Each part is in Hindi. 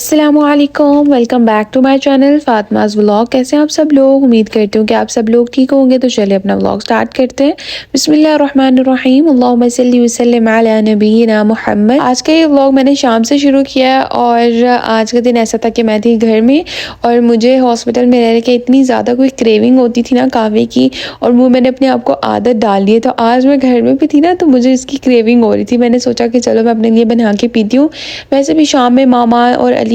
अस्सलामुअलैकुम, welcome back to my channel Fatima's vlog. कैसे हैं आप सब लोग? उम्मीद करती हूँ कि आप सब लोग ठीक होंगे। तो चलिए अपना व्लॉग स्टार्ट करते हैं। बिस्मिल्लाहिर्रहमानिर्रहीम, अल्लाहुम्मा सल्ली व सल्लिम अला नबीना मुहम्मद। आज का ये व्लॉग मैंने शाम से शुरू किया और आज का दिन ऐसा था कि मैं थी घर में और मुझे हॉस्पिटल में रह के इतनी ज़्यादा कोई क्रेविंग होती थी ना कहवे की, और वो मैंने अपने आप को आदत डाल ली है। तो आज मैं घर में भी थी ना, तो मुझे इसकी क्रेविंग हो रही थी। मैंने सोचा कि चलो मैं अपने लिए बना के पीती हूँ। वैसे भी शाम में मामा और अली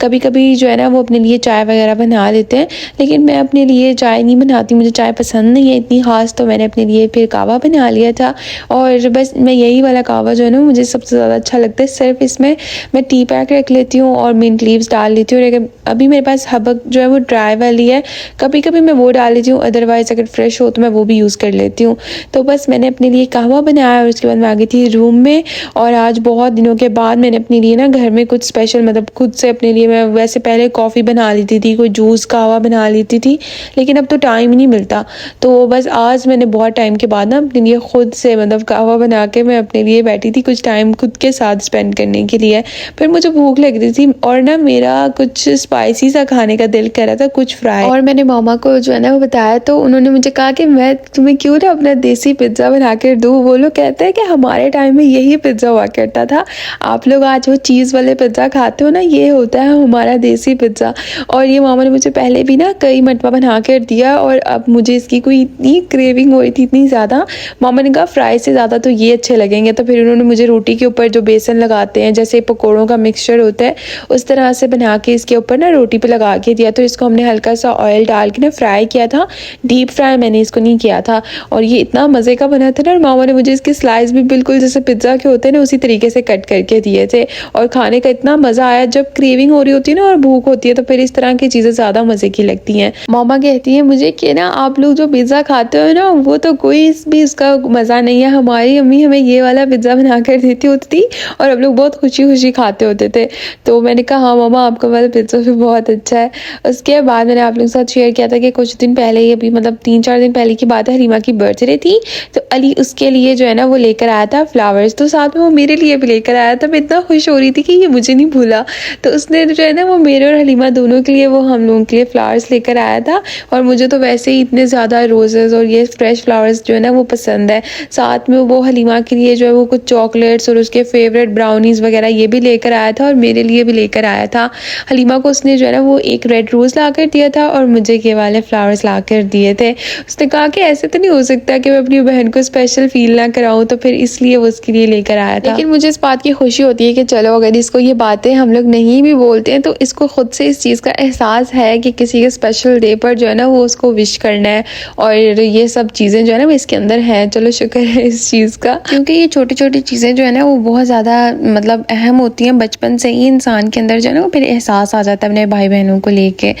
कभी कभी जो है ना वो अपने लिए चाय वगैरह बना लेते हैं, लेकिन मैं अपने लिए चाय नहीं बनाती, मुझे चाय पसंद नहीं है इतनी ख़ास। तो मैंने अपने लिए फिर कहवा बना लिया था और बस मैं यही वाला कहवा जो है ना मुझे सबसे ज़्यादा अच्छा लगता है। सिर्फ इसमें मैं टी पैक रख लेती हूँ और मिंट लीव्स डाल लेती हूँ। लेकिन अभी मेरे पास हबक जो है वो ड्राई वाली है, कभी कभी मैं वो डाल लेती हूँ, अदरवाइज़ अगर फ्रेश हो तो मैं वो भी यूज़ कर लेती हूँ। तो बस मैंने अपने लिए कहवा बनाया और उसके बाद मैं आ गई थी रूम में। और आज बहुत दिनों के बाद मैंने अपने लिए ना घर में कुछ स्पेशल, मतलब खुद से अपने लिए, मैं वैसे पहले कॉफ़ी बना लेती थी, कोई जूस कहवा बना लेती थी, लेकिन अब तो टाइम ही नहीं मिलता। तो बस आज मैंने बहुत टाइम के बाद ना अपने लिए खुद से मतलब कहवा बना के मैं अपने लिए बैठी थी कुछ टाइम खुद के साथ स्पेंड करने के लिए। फिर मुझे भूख लग रही थी और ना मेरा कुछ स्पाइसी सा खाने का दिल कर रहा था, कुछ फ्राई। और मैंने मामा को जो है ना वो बताया, तो उन्होंने मुझे कहा कि मैं तुम्हें क्यों ना अपना देसी पिज्ज़ा बना कर दूँ। वो लोग कहते हैं कि हमारे टाइम में यही पिज्ज़ा हुआ करता था, आप लोग आज वो चीज़ वाले पिज़्ज़ा खाते हो ना, ये होता है हमारा देसी पिज़्ज़ा। और ये मामा ने मुझे पहले भी ना कई मरतबा बना कर दिया और अब मुझे इसकी कोई इतनी क्रेविंग हो रही थी, इतनी ज़्यादा। मामा ने कहा फ्राई से ज़्यादा तो ये अच्छे लगेंगे। तो फिर उन्होंने मुझे रोटी के ऊपर जो बेसन लगाते हैं, जैसे पकौड़ों का मिक्सचर होता है, उस तरह से बना के इसके ऊपर ना रोटी पे लगा के दिया। तो इसको हमने हल्का सा ऑयल डाल के ना फ्राई किया था, डीप फ्राई मैंने इसको नहीं किया था। और ये इतना मज़े का बना था ना, और मामा ने मुझे इसके स्लाइस भी बिल्कुल जैसे पिज़्ज़ा के होते हैं ना उसी तरीके से कट करके दिए थे। और खाने का इतना मज़ा आया। जब क्रेविंग हो रही होती है ना और भूख होती है तो फिर इस तरह की चीज़ें ज़्यादा मज़े की लगती हैं। मामा कहती है मुझे कि ना आप लोग जो पिज़्ज़ा खाते हो ना वो तो कोई भी उसका मज़ा नहीं है, हमारी अम्मी हमें ये वाला पिज़्ज़ा बना कर देती होती थी और हम लोग बहुत खुशी खुशी खाते होते थे। तो मैंने कहा हाँ मामा, आपका वाला पिज़्ज़ा भी बहुत अच्छा है। उसके बाद मैंने आप लोगों के साथ शेयर किया था कि कुछ दिन पहले ही, अभी मतलब 3-4 दिन पहले की बात है, हलीमा की बर्थडे थी। तो अली उसके लिए जो है ना वो लेकर आया था फ्लावर्स, तो साथ में वो मेरे लिए भी लेकर आया था। मैं इतना खुश हो रही थी कि ये मुझे नहीं भूला। तो उसने जो है ना वो मेरे और हलीमा दोनों के लिए, वो हम लोगों के लिए फ्लावर्स लेकर आया था। और मुझे तो वैसे ही इतने ज़्यादा रोजेज़ और ये फ्रेश फ्लावर्स जो है ना वो पसंद है। साथ में वो हलीमा के लिए जो है वो कुछ चॉकलेट्स और उसके फेवरेट ब्राउनीज़ वगैरह ये भी लेकर आया था और मेरे लिए भी लेकर आया था। हलीमा को उसने जो है ना वो एक रेड रोज़ ला कर दिया था और मुझे ये वाले फ्लावर्स ला कर दिए थे। उसने कहा कि ऐसे तो नहीं हो सकता कि मैं अपनी बहन को स्पेशल फील ना कराऊँ, तो फिर इसलिए वो उसके लिए लेकर आया था। लेकिन मुझे इस बात की खुशी होती है कि चलो अगर इसको ये बातें हम लोग नहीं भी बोलते हैं तो इसको खुद से इस चीज़ का एहसास है कि किसी के स्पेशल डे पर जो है ना वो उसको विश करना है, और ये सब चीज़ें जो है ना वो इसके अंदर हैं। चलो शुक्र है इस चीज़ का, क्योंकि ये छोटी छोटी चीज़ें जो है ना वो बहुत ज़्यादा मतलब अहम होती हैं। बचपन से ही इंसान के अंदर जो है ना वो फिर एहसास आ जाता है अपने भाई बहनों को लेके।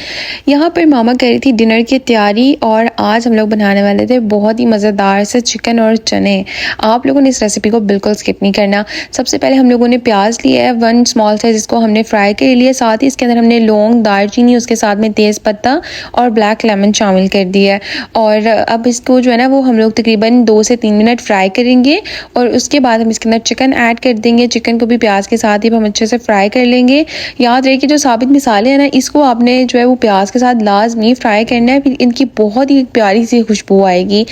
यहाँ पर मामा कह रही थी डिनर की तैयारी, और आज हम लोग बनाने वाले थे बहुत ही मज़ेदार से चिकन और चने। आप लोगों ने इस रेसिपी को बिल्कुल स्किप नहीं करना। सबसे पहले हम लोगों ने प्याज लिया है 1 स्मॉल साइज, इसको हमने फ्राई कर लिया। साथ ही इसके अंदर हमने लौंग, दालचीनी, उसके साथ में तेज़ पत्ता और ब्लैक लेमन शामिल कर दिया है। और अब इसको जो है ना वो हम लोग तकरीबन 2 से 3 मिनट फ्राई करेंगे और उसके बाद हम इसके अंदर चिकन ऐड कर देंगे। चिकन को भी प्याज के साथ ही हम अच्छे से फ्राई कर लेंगे। याद रहे कि जो साबित मिसाले हैं ना, इसको आपने जो है वो प्याज के साथ लाजमी फ्राई करना है, फिर इनकी बहुत ही प्यारी सी खुशबू आएगी।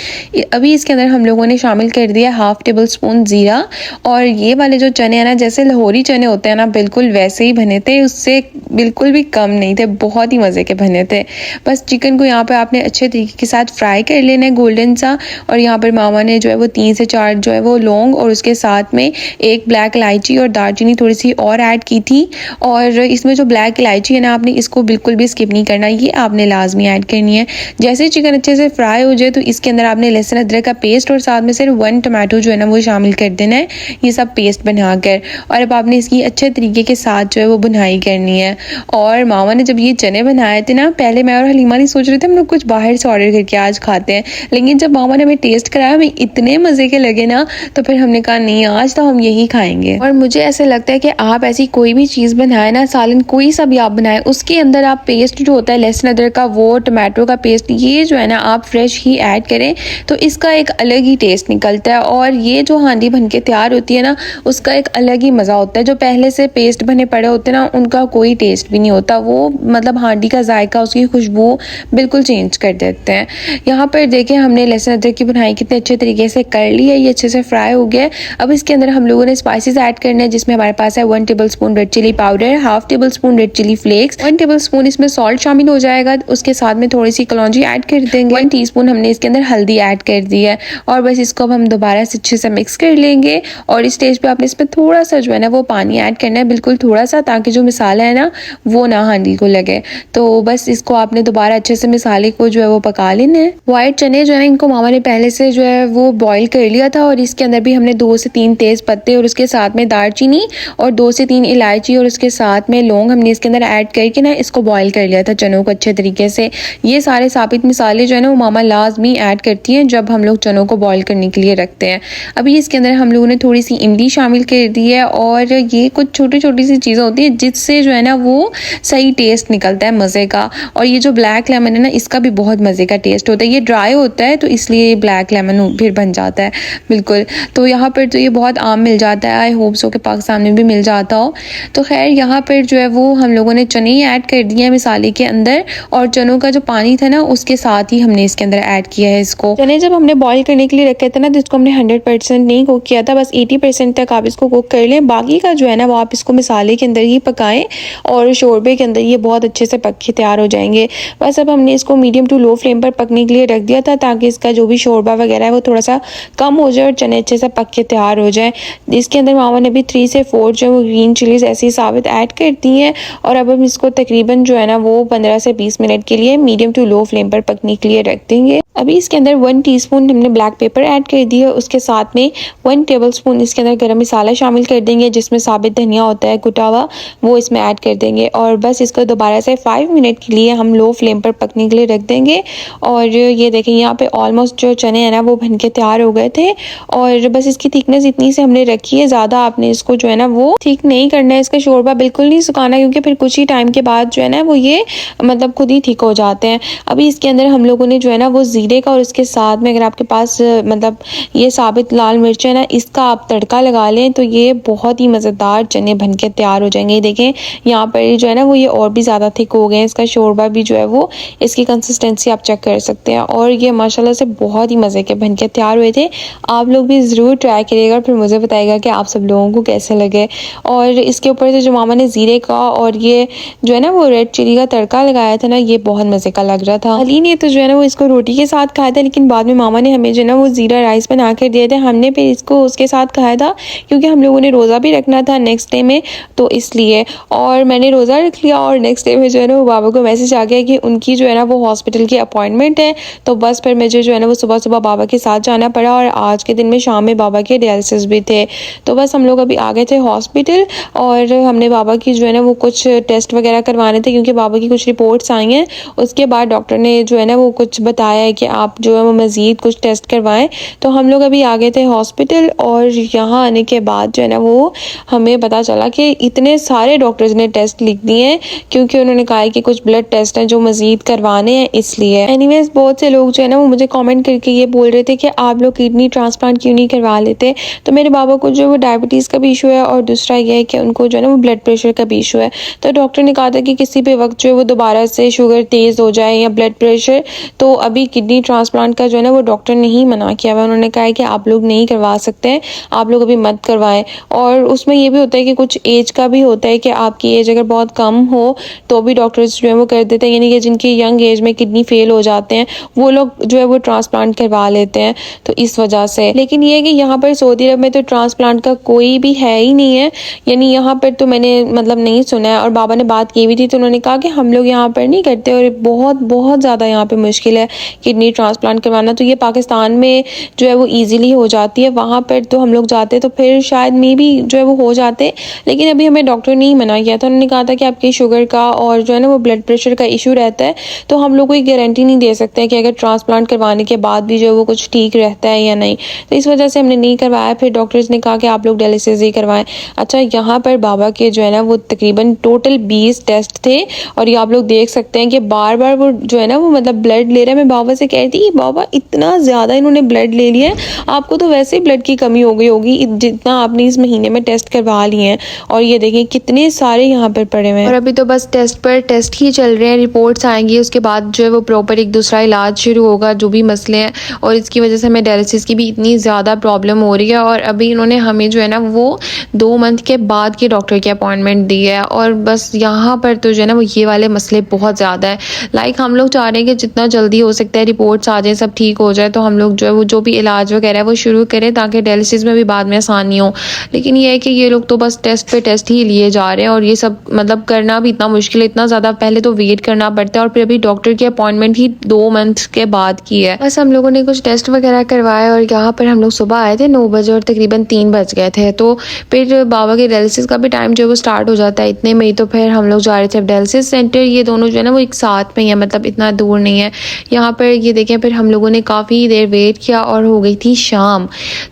अभी इसके अंदर हम लोगों ने शामिल कर दिया 1/2 टेबल स्पून ज़ीरा। और ये वाले जो चने हैं ना, जैसे लाहौरी चने होते हैं ना, बिल्कुल वैसे ही बने थे, उससे बिल्कुल भी कम नहीं थे, बहुत ही मज़े के बने थे। बस चिकन को यहाँ पे आपने अच्छे तरीके के साथ फ्राई कर लेना है गोल्डन सा। और यहाँ पर मामा ने जो है वो 3 से 4 जो है वो लौंग और उसके साथ में 1 ब्लैक इलायची और दालचीनी थोड़ी सी और ऐड की थी। और इसमें जो ब्लैक इलायची है ना, आपने इसको बिल्कुल भी स्किप नहीं करना, ये आपने लाजमी ऐड करनी है। जैसे चिकन अच्छे से फ्राई हो जाए तो इसके अंदर आपने लहसुन अदरक का पेस्ट और साथ में सिर्फ 1 टमाटो जो है ना वो शामिल कर देना है, ये सब पेस्ट बनाकर। और अब आपने इसकी अच्छे तरीके के साथ जो है वो बुनाई करनी है। और मामा ने जब ये चने बनाए थे ना, पहले मैं और हलीमा नहीं सोच रहे थे हम लोग कुछ बाहर से ऑर्डर करके आज खाते हैं, लेकिन जब मामा ने हमें टेस्ट कराया हमें इतने मज़े के लगे ना, तो फिर हमने कहा नहीं आज तो हम यही खाएंगे। और मुझे ऐसे लगता है कि आप ऐसी कोई भी चीज़ बनाए ना, सालन कोई सा भी आप बनाए, उसके अंदर आप पेस्ट जो होता है लहसुन अदरक का, वो टमाटो का पेस्ट, ये जो है ना आप फ्रेश ही ऐड करें तो इसका एक अलग ही टेस्ट निकलता है। और ये जो हांडी बन के तैयार होती है ना, उसका एक अलग ही मज़ा होता है। जो पहले से पेस्ट बने पड़े होते हैं ना, ना उनका कोई टेस्ट भी नहीं होता, वो मतलब हांडी का जायका, उसकी खुशबू बिल्कुल चेंज कर देते हैं। यहाँ पर देखें हमने लहसुन अदरक की बुनाई कितने अच्छे तरीके से कर ली है, ये अच्छे से फ्राई हो गया है। अब इसके अंदर हम लोगों ने स्पाइसेस ऐड करने हैं, जिसमें हमारे पास है 1 tablespoon red chilli powder, half tablespoon red chilli flakes, 1 tablespoon इसमें सॉल्ट शामिल हो जाएगा। उसके साथ में थोड़ी सी कलौंजी ऐड कर देंगे, 1 टीस्पून हमने इसके अंदर हल्दी ऐड कर दी है और बस इसको अब हम दोबारा से अच्छे से मिक्स कर लेंगे। और इस स्टेज पे आपने इसमें थोड़ा सा जो है ना वो पानी ऐड करना है, बिल्कुल थोड़ा सा, ताकि जो मसाला है ना वो ना हांडी को लगे। तो बस इसको आपने दोबारा अच्छे से मसाले को जो है वो पका लेना है। व्हाइट चने जो है इनको मामा ने पहले से जो है वो बॉईल कर लिया था और इसके अंदर भी हमने 2 से 3 तेज पत्ते और उसके साथ में दालचीनी और 2 से 3 इलायची और उसके साथ में लौंग हमने इसके अंदर ऐड करके ना इसको बॉईल कर लिया था चनों को अच्छे तरीके से। ये सारे साबित मसाले जो है ना वो मामा लाजमी ऐड करती हैं जब हम लोग चनों को बॉईल करने के लिए रखते हैं। अभी इसके अंदर हम लोगों ने थोड़ी सी इमली शामिल कर दी है और ये कुछ छोटी छोटी सी चीज़ें होती हैं जिससे जो है ना वो सही टेस्ट निकलता है मज़े का। और ये जो ब्लैक लेमन है ना इसका भी बहुत मज़े का टेस्ट होता है, ये ड्राई होता है तो इसलिए ब्लैक लेमन फिर बन जाता है बिल्कुल। तो यहाँ पर तो ये बहुत आम मिल जाता है, आई होप सो कि पाकिस्तान में भी मिल जाता हो। तो खैर यहाँ पर जो है वो हम लोगों ने चने ही ऐड कर दिए हैं मसाले के अंदर और चनों का जो पानी था ना उसके साथ ही हमने इसके अंदर ऐड किया है इसको। चने जब हमने बॉईल करने के लिए रखे थे ना तो इसको हमने 100% नहीं कुक किया था, बस 80% तक आप इसको कुक कर लें। बाकी का जो है ना वो आप इसको मसाले के अंदर ही पकाएं और शोरबे के अंदर ये बहुत अच्छे से पक के तैयार हो जाएंगे। बस अब हमने इसको मीडियम टू लो फ्लेम पर पकने के लिए रख दिया था ताकि इसका जो भी शोरबा वगैरह है वो थोड़ा सा कम हो जाए और चने अच्छे से पक के तैयार हो जाए। इसके अंदर मामा ने भी 3 से 4 जो है वो ग्रीन चिलीज ऐसी साबित ऐड कर दी हैं और अब हम इसको तकरीबन जो है ना वो 15 से 20 मिनट के लिए मीडियम टू लो फ्लेम पर पकने के लिए रख देंगे। अभी इसके अंदर 1 टीस्पून हमने ब्लैक पेपर ऐड कर दी है, उसके साथ में 1 टेबल स्पून इसके अंदर गरम मसाला शामिल कर देंगे जिसमें साबित धनिया होता है कुटा हुआ, वो इसमें ऐड कर देंगे और बस इसको दोबारा से 5 मिनट के लिए हम लो फ्लेम पर पकने के लिए रख देंगे। और ये देखें यहाँ पे ऑलमोस्ट जो चने हैं ना वो बन के तैयार हो गए थे और बस इसकी थिकनेस इतनी से हमने रखी है, ज़्यादा आपने इसको जो है ना वो थिक नहीं करना है, इसका शोरबा बिल्कुल नहीं सुखाना क्योंकि फिर कुछ ही टाइम के बाद जो है ना वो ये मतलब खुद ही थिक हो जाते हैं। अभी इसके अंदर हम लोगों ने जो है ना वो जीरे का और उसके साथ में अगर आपके पास मतलब ये साबित लाल मिर्च है ना इसका आप तड़का लगा लें तो ये बहुत ही मज़ेदार चने बन के तैयार हो जाएंगे। देखें यहाँ पर जो है ना वो ये और भी ज़्यादा थिक हो गए हैं, इसका शोरबा भी जो है वो इसकी कंसिस्टेंसी आप चेक कर सकते हैं और ये माशाल्लाह से बहुत ही मज़े के बन के तैयार हुए थे। आप लोग भी ज़रूर ट्राई करिएगा, फिर मुझे बताइएगा कि आप सब लोगों को कैसे लगे। और इसके ऊपर से जो मामा ने ज़ीरे का और ये जो है ना वो रेड चिली का तड़का लगाया था ना ये बहुत मज़े का लग रहा था। अली ने तो जो है ना वो इसको रोटी के साथ खाया था, लेकिन बाद में मामा ने हमें जो है ना वो ज़ीरा राइस बना कर दिए थे, हमने फिर इसको उसके साथ खाया था क्योंकि हम लोगों ने रोज़ा भी रखना था नेक्स्ट डे में, तो इसलिए। और मैंने रोज़ा रख लिया और नेक्स्ट डे में जो है ना वो बाबा को मैसेज आ गया कि उनकी जो है ना वो हॉस्पिटल की अपॉइंटमेंट है, तो बस फिर मुझे जो है ना वो सुबह सुबह बाबा के साथ जाना पड़ा और आज के दिन में शाम में बाबा के डायलिसिस भी थे। तो बस हम लोग अभी आ गए थे हॉस्पिटल और हमने बाबा की जो है ना वो कुछ टेस्ट वगैरह करवाने थे क्योंकि बाबा की कुछ रिपोर्ट्स आई हैं। उसके बाद डॉक्टर ने जो है ना वो कुछ बताया है कि आप जो है वो मज़ीद कुछ टेस्ट करवाएं। तो हम लोग अभी आ गए थे हॉस्पिटल और यहाँ आने के बाद जो है ना वो हमें पता चला कि इतने सारे डॉक्टर्स ने टेस्ट लिख दिए हैं क्योंकि उन्होंने कहा है कि कुछ ब्लड टेस्ट हैं जो मज़ीद करवाने हैं इसलिए। एनीवेज बहुत से लोग जो है ना वो मुझे कमेंट करके ये बोल रहे थे कि आप लोग किडनी ट्रांसप्लांट क्यों नहीं करवा लेते। तो मेरे बाबा को जो है वो डायबिटीज़ का भी इशू है और दूसरा ये है कि उनको जो है ना वो ब्लड प्रेशर का भी इशू है। तो डॉक्टर ने कहा था कि किसी भी वक्त जो है वो दोबारा से शुगर तेज़ हो जाए या ब्लड प्रेशर, तो अभी किडनी ट्रांसप्लांट का जो है ना वो डॉक्टर ने ही मना किया हुआ। उन्होंने कहा है कि आप लोग नहीं करवा सकते हैं, आप लोग अभी मत करवाएं। और उसमें ये भी होता है कि कुछ एज का भी होता है कि आपकी एज अगर बहुत कम हो तो भी डॉक्टर्स जो है वो कर देते हैं, यानी कि जिनकी यंग एज में किडनी फेल हो जाते हैं वो लोग जो है वो ट्रांसप्लांट करवा लेते हैं, तो इस वजह से। लेकिन ये है कि यहाँ पर सऊदी अरब में तो ट्रांसप्लांट का कोई भी है ही नहीं है, यानी यहाँ पर तो मैंने मतलब नहीं सुना है। और बाबा ने बात की भी थी तो उन्होंने कहा कि हम लोग यहाँ पर नहीं करते और बहुत बहुत ज़्यादा यहाँ पे मुश्किल है किडनी ट्रांसप्लांट करवाना। तो ये पाकिस्तान में जो है वो ईजिली हो जाती है, वहाँ पर तो हम लोग जाते तो फिर शायद मे भी जो है वो हो जाते, लेकिन अभी हमें डॉक्टर ने ही मना किया था। उन्होंने कहा था कि आपकी शुगर का और जो है ना वो ब्लड प्रेशर का इशू रहता है, तो हम लोग कोई गारंटी नहीं दे सकते कि अगर ट्रांसप्लांट करवाने के बाद भी जो है वो कुछ ठीक रहता है या नहीं, तो इस वजह से हमने नहीं करवाया। फिर डॉक्टर्स ने कहा कि आप लोग डायलिसिस ही करवाएं। अच्छा, यहाँ पर बाबा के जो है ना वो तकरीबन टोटल 20 टेस्ट थे और ये आप लोग देख सकते हैं कि बार बार वो जो है ना वो मतलब ब्लड ले रहे हैं। मैं बाबा से कह रही थी बाबा इतना ज़्यादा इन्होंने ब्लड ले लिया है, आपको तो वैसे ही ब्लड की कमी हो गई होगी जितना आपने इस महीने में टेस्ट करवा लिए हैं। और ये देखिए कितने इतने सारे यहाँ पर पड़े हुए हैं। और अभी तो बस टेस्ट पर टेस्ट ही चल रहे हैं, रिपोर्ट्स आएंगी उसके बाद जो है वो प्रॉपर एक दूसरा इलाज शुरू होगा, जो भी मसले हैं। और इसकी वजह से हमें डायलिसिस की भी इतनी ज़्यादा प्रॉब्लम हो रही है। और अभी इन्होंने हमें जो है ना वो 2 मंथ के बाद की डॉक्टर की अपॉइंटमेंट दी है। और बस यहाँ पर तो जो है ना वो ये वाले मसले बहुत ज़्यादा है। लाइक हम लोग चाह रहे हैं कि जितना जल्दी हो सकता है रिपोर्ट्स आ जाए, सब ठीक हो जाए, तो हम लोग जो है वो जो भी इलाज वगैरह है वो शुरू करें, ताकि डायलिसिस में भी बाद में आसानी हो। लेकिन ये है कि ये लोग तो बस टेस्ट पे टेस्ट ही लिए जा रहे हैं। और ये सब मतलब करना भी इतना मुश्किल है, इतना ज़्यादा पहले तो वेट करना पड़ता है। और फिर अभी डॉक्टर की अपॉइंटमेंट ही 2 मंथ के बाद की है। बस हम लोगों ने कुछ टेस्ट वगैरह करवाए और यहाँ पर हम लोग सुबह आए थे 9 बजे और तकरीबन 3 बज गए थे। तो फिर बाबा के डायलिसिस का भी टाइम जो है वो स्टार्ट हो जाता है इतने में ही। तो फिर हम लोग जा रहे थे डायलिसिस सेंटर, ये दोनों जो है ना वो एक साथ में ही है, मतलब इतना दूर नहीं है। यहाँ पर ये देखें, फिर हम लोगों ने काफ़ी देर वेट किया और हो गई थी शाम।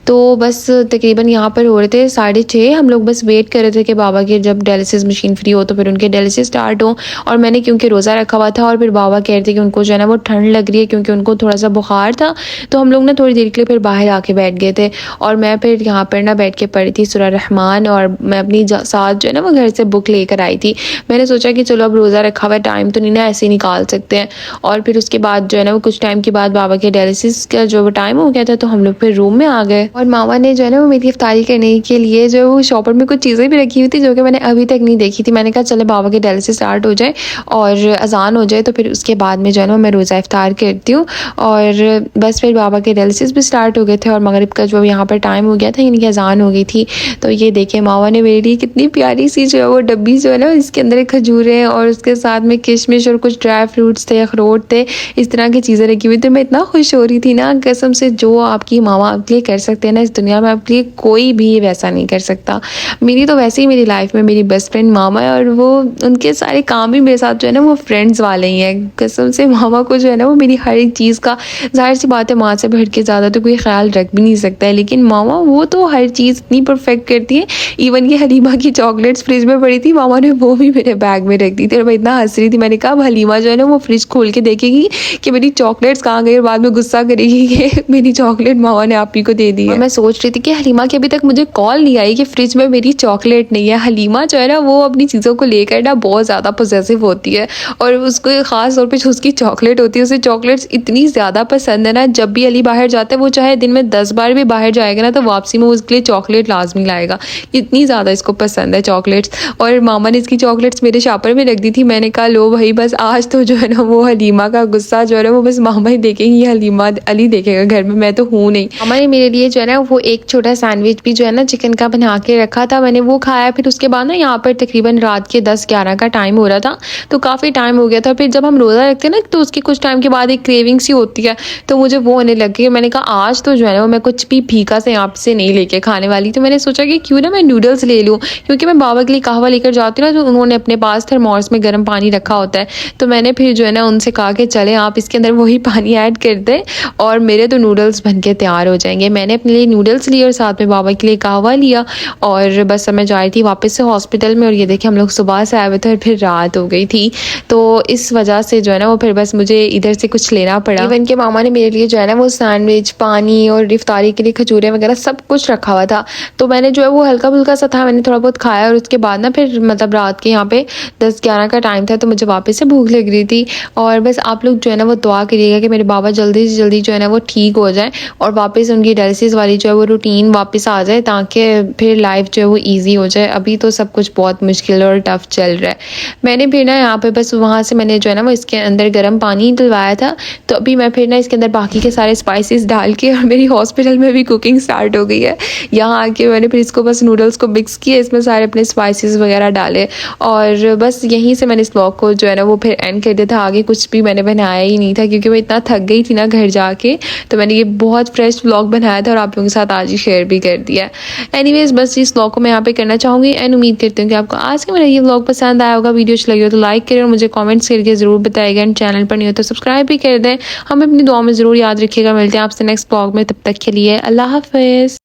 तो बस तकरीबन यहाँ पर हो रहे थे 6:30, हम लोग बस वेट कर रहे थे कि बाबा के जब डायलिसिस मशीन फ्री हो तो फिर उनके डायलिसिस स्टार्ट हो। और मैंने क्योंकि रोज़ा रखा हुआ था और फिर बाबा कह रहे थे कि उनको जो है ना वो ठंड लग रही है, क्योंकि उनको थोड़ा सा बुखार था। तो हम लोग ना थोड़ी देर के लिए फिर बाहर आके बैठ गए थे। और मैं फिर यहाँ पर ना बैठ के पढ़ी थी सूरह रहमान, और मैं अपनी साथ जो है ना वो घर से बुक लेकर आई थी। मैंने सोचा कि चलो अब रोज़ा रखा हुआ टाइम तो नहीं ना ऐसे ही निकाल सकते हैं। और फिर उसके बाद जो है ना वो कुछ टाइम के बाद बाबा के डायलिसिस का जो टाइम हो गया था, तो हम लोग फिर रूम में आ गए। और मामा ने जो है ना वो मेरी इफ्तारी करने के लिए जो वो शॉपर में कुछ चीज़ें भी रखी हुई थी जो कि मैंने अभी तक नहीं देखी थी। मैंने कहा चले बाबा के डायलिसिस स्टार्ट हो जाए और अजान हो जाए, तो फिर उसके बाद में जो है ना मैं रोज़ा इफ्तार करती हूँ। और बस फिर बाबा के डायलिसिस भी स्टार्ट हो गए थे और मगरिब का जो यहाँ पर टाइम हो गया था, इनकी अजान हो गई थी। तो ये देखे मामा ने मेरे लिए कितनी प्यारी सी जो है वो डब्बी जो है ना इसके अंदर खजूरें और उसके साथ में किशमिश और कुछ ड्राई फ्रूट्स थे, अखरोट थे, इस तरह की चीज़ें रखी हुई थी। मैं इतना खुश हो रही थी ना, कसम से जो आपकी मामा आपके लिए कर सकते हैं ना इस दुनिया में, आपके लिए कोई भी वैसा नहीं कर सकता। मेरी तो वैसे ही मेरी लाइफ में मेरी बेस्ट फ्रेंड मामा है, और वो उनके सारे काम भी मेरे साथ जो है ना वो फ्रेंड्स वाले ही हैं। कसम से मामा को जो है ना वो मेरी हर एक चीज़ का, जाहिर सी बात है माँ से बढ़ के ज़्यादा तो कोई ख्याल रख भी नहीं सकता है, लेकिन मामा वो तो हर चीज़ इतनी परफेक्ट करती है। इवन ये हलीमा की चॉकलेट्स फ्रिज में पड़ी थी, मामा ने वो भी मेरे बैग में रख दी थी। और मैं इतना हंस रही थी, मैंने कहा अब हलीमा जो है ना वो फ्रिज खोल के देखेगी कि मेरी चॉकलेट्स कहाँ गई, और बाद में गुस्सा करेगी कि मेरी चॉकलेट मामा ने आप ही को दे दी है। और मैं सोच रही थी कि हलीमा की अभी तक मुझे कॉल नहीं आई कि फ्रिज में मेरी चॉकलेट नहीं है। हलीमा जो है ना वो अपनी चीज़ों को लेकर ना बहुत ज़्यादा पॉसेसिव होती है, और उसको ख़ास तौर पे जो उसकी चॉकलेट होती है, उसे चॉकलेट्स इतनी ज़्यादा पसंद है ना, जब भी अली बाहर जाता है वो चाहे दिन में 10 बार भी बाहर जाएगा ना, तो वापसी में उसके लिए चॉकलेट लाजमी लाएगा। इतनी ज़्यादा इसको पसंद है चॉकलेट्स। और मामा ने इसकी चॉकलेट्स मेरे शापर में रख दी थी। मैंने कहा लो भाई बस आज तो जो है ना वो हलीमा का गुस्सा जो है ना वो बस मामा ही देखेंगी, हलीमा अली देखेगा घर में, मैं तो हूँ नहीं। मामा ने मेरे लिए जो है ना वो एक छोटा सैंडविच भी जो है ना चिकन का बना के रखा था, मैंने वो खाया। फिर उसके बाद ना यहाँ पर तकरीबन रात के 10-11 का टाइम हो रहा था, तो काफ़ी टाइम हो गया था। फिर जब हम रोज़ा रखते हैं ना तो उसके कुछ टाइम के बाद एक क्रेविंग सी होती है, तो मुझे वो होने लग गई। मैंने कहा आज तो जो है ना वो मैं कुछ भी फीका से यहाँ से नहीं लेके खाने वाली। तो मैंने सोचा कि क्यों ना मैं नूडल्स ले लूँ, क्योंकि मैं बाबा के लिए कहवा लेकर जाती हूँ ना, तो उन्होंने अपने पास थर्मोस में गर्म पानी रखा होता है। तो मैंने फिर जो है ना उनसे कहा कि चले आप इसके अंदर वही पानी ऐड कर दें और मेरे तो नूडल्स बन के तैयार हो जाएंगे। मैंने अपने लिए नूडल्स लिए और साथ में बाबा के लिए कहवा लिया, और बस मैं जा रही थी वापस से हॉस्पिटल में। और ये देखिए हम लोग सुबह से आए हुए थे और फिर रात हो गई थी, तो इस वजह से जो है ना वो फिर बस मुझे इधर से कुछ लेना पड़ा। इवन के मामा ने मेरे लिए जो है ना वो सैंडविच, पानी और इफ्तारी के लिए खजूरें वगैरह सब कुछ रखा हुआ था। तो मैंने जो है वो हल्का फुल्का सा था, मैंने थोड़ा बहुत खाया। और उसके बाद ना फिर मतलब रात के यहाँ पे 10-11 का टाइम था, तो मुझे वापस से भूख लग रही थी। और बस आप लोग जो है ना वो दुआ करिएगा कि मेरे बाबा जल्दी से जल्दी जो है ना वो ठीक हो जाए और वापस उनकी डायलिसिस वाली जो है वो रूटीन वापस आ जाए, ताकि फिर लाइफ जो है वो ईजी हो जाए। अभी तो सब कुछ बहुत मुश्किल और टफ चल रहा है। मैंने फिर ना यहाँ पे बस वहाँ से मैंने जो है ना वो इसके अंदर गर्म पानी डलवाया था, तो अभी मैं फिर ना इसके अंदर बाकी के सारे स्पाइसेस डाल के, और मेरी हॉस्पिटल में भी कुकिंग स्टार्ट हो गई है। यहाँ आके मैंने फिर इसको बस नूडल्स को मिक्स किया, इसमें सारे अपने स्पाइसेस वगैरह डाले, और बस यहीं से मैंने इस व्लॉग को जो है ना वो फिर एंड कर दिया था। आगे कुछ भी मैंने बनाया ही नहीं था, क्योंकि मैं इतना थक गई थी ना घर जाके, तो मैंने ये बहुत फ्रेश व्लॉग बनाया था और आप लोगों के साथ आज ही शेयर भी कर दिया। एनीवेज बस इस व्लॉग को मैं यहाँ पे करना चाहूँगी, एंड उम्मीद करती हूँ कि आपको आज का मेरा ये व्लॉग पसंद आया होगा। वीडियो अच्छी लगी हो तो लाइक करें और मुझे कमेंट्स करके ज़रूर बताइएगा, एंड चैनल पर नहीं हो तो सब्सक्राइब भी कर दें। हमें अपनी दुआ में ज़रूर याद रखिएगा। मिलते हैं आपसे नेक्स्ट व्लॉग में, तब तक के लिए अल्लाह हाफिज़।